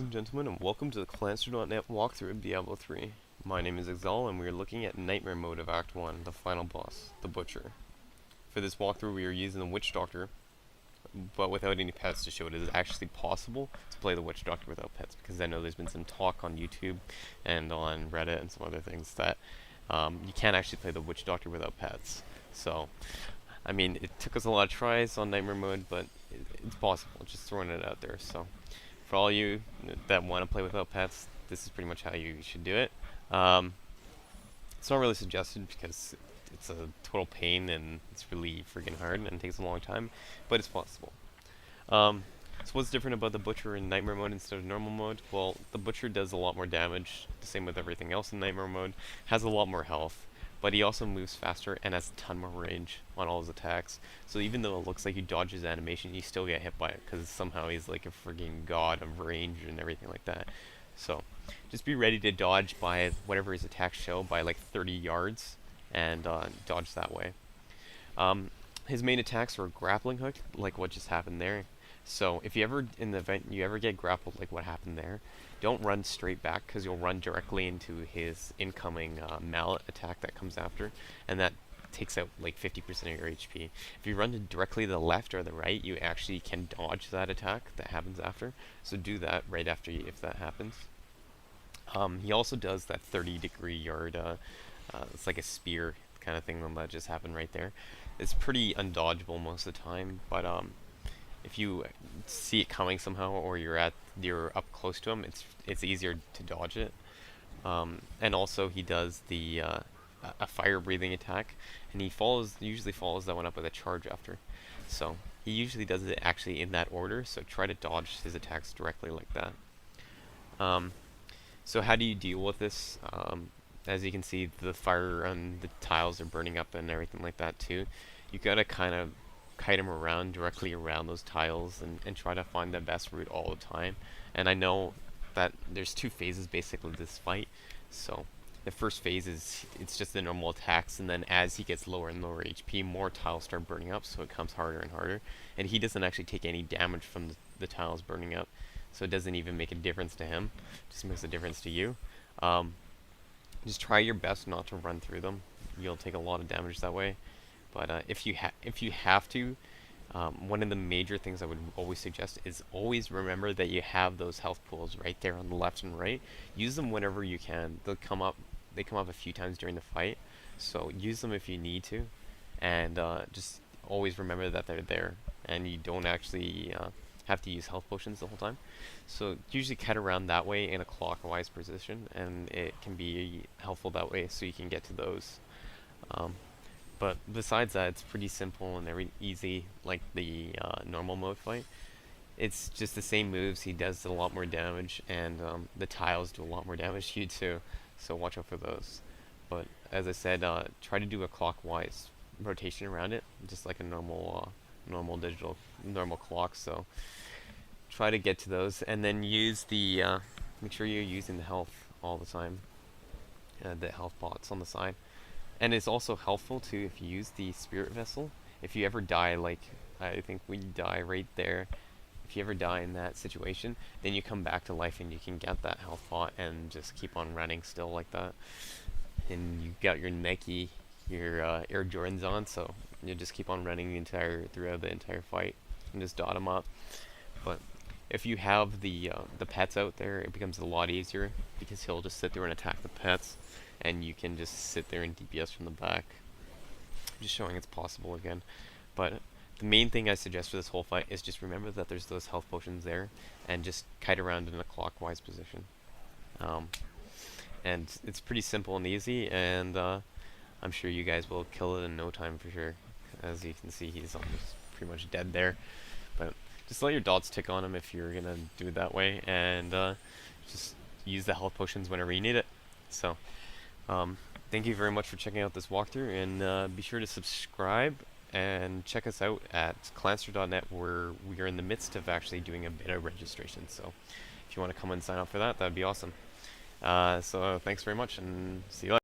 and gentlemen, and welcome to the Clansternet walkthrough of Diablo 3. My name is Exal, and we are looking at Nightmare Mode of Act 1, the final boss, the Butcher. For this walkthrough, we are using the Witch Doctor, but without any pets to show it is actually possible to play the Witch Doctor without pets, because I know there's been some talk on YouTube and on Reddit and some other things that you can't actually play the Witch Doctor without pets. So, I mean, it took us a lot of tries on Nightmare Mode, but it's possible, just throwing it out there, so. For all you that want to play without pets, this is pretty much how you should do it. It's not really suggested because it's a total pain and it's really freaking hard and it takes a long time, but it's possible. So what's different about the Butcher in Nightmare Mode instead of normal mode? Well, the Butcher does a lot more damage, the same with everything else in Nightmare Mode, has a lot more health, but he also moves faster and has a ton more range on all his attacks. So even though it looks like you dodge his animation, you still get hit by it, because somehow he's like a frigging god of range and everything like that. So just be ready to dodge by whatever his attacks show by like 30 yards, and dodge that way. His main attacks are Grappling Hook, like what just happened there. So if you ever, in the event you ever get grappled like what happened there, don't run straight back, because you'll run directly into his incoming mallet attack that comes after, and that takes out like 50% of your HP. If you run directly to the left or the right, you actually can dodge that attack that happens after, so do that right after you if that happens. He also does that 30-degree yard, it's like a spear kind of thing that just happened right there. It's pretty undodgeable most of the time, but if you see it coming somehow, or you're up close to him, it's easier to dodge it. And also he does the a fire breathing attack, and he usually follows that one up with a charge after. So he usually does it actually in that order. So try to dodge his attacks directly like that. So how do you deal with this? As you can see, the fire and the tiles are burning up and everything like that too. You gotta kind of kite him around, directly around those tiles, and try to find the best route all the time. And I know that there's two phases basically this fight. So the first phase is it's just the normal attacks, and then as he gets lower and lower HP, more tiles start burning up, so it comes harder and harder. And he doesn't actually take any damage from the tiles burning up, so it doesn't even make a difference to him. It just makes a difference to you. Just try your best not to run through them. You'll take a lot of damage that way. But if you have to, one of the major things I would always suggest is always remember that you have those health pools right there on the left and right. Use them whenever you can. They come up a few times during the fight, so use them if you need to, and just always remember that they're there, and you don't actually have to use health potions the whole time. So usually cut around that way in a clockwise position, and it can be helpful that way, so you can get to those. But besides that, it's pretty simple and very easy, like the normal mode fight. It's just the same moves. He does a lot more damage, and the tiles do a lot more damage to you too, so watch out for those. But as I said, try to do a clockwise rotation around it, just like a normal normal clock. So try to get to those, and then use the make sure you're using the health all the time, the health pots on the side. And it's also helpful too if you use the spirit vessel. If you ever die, like I think we die right there, if you ever die in that situation, then you come back to life and you can get that health pot and just keep on running still like that. And you got your Nike, your Air Jordans on, so you just keep on running throughout the entire fight and just dot them up. But if you have the pets out there, it becomes a lot easier, because he'll just sit there and attack the pets, and you can just sit there and DPS from the back. Just showing it's possible again. But the main thing I suggest for this whole fight is just remember that there's those health potions there, and just kite around in a clockwise position. And it's pretty simple and easy, and I'm sure you guys will kill it in no time for sure. As you can see, he's almost pretty much dead there. But just let your dots tick on him if you're gonna do it that way, and just use the health potions whenever you need it. So thank you very much for checking out this walkthrough, and be sure to subscribe and check us out at Clansternet, where we are in the midst of actually doing a beta registration. So if you want to come and sign up for that, that'd be awesome. So thanks very much, and see you later.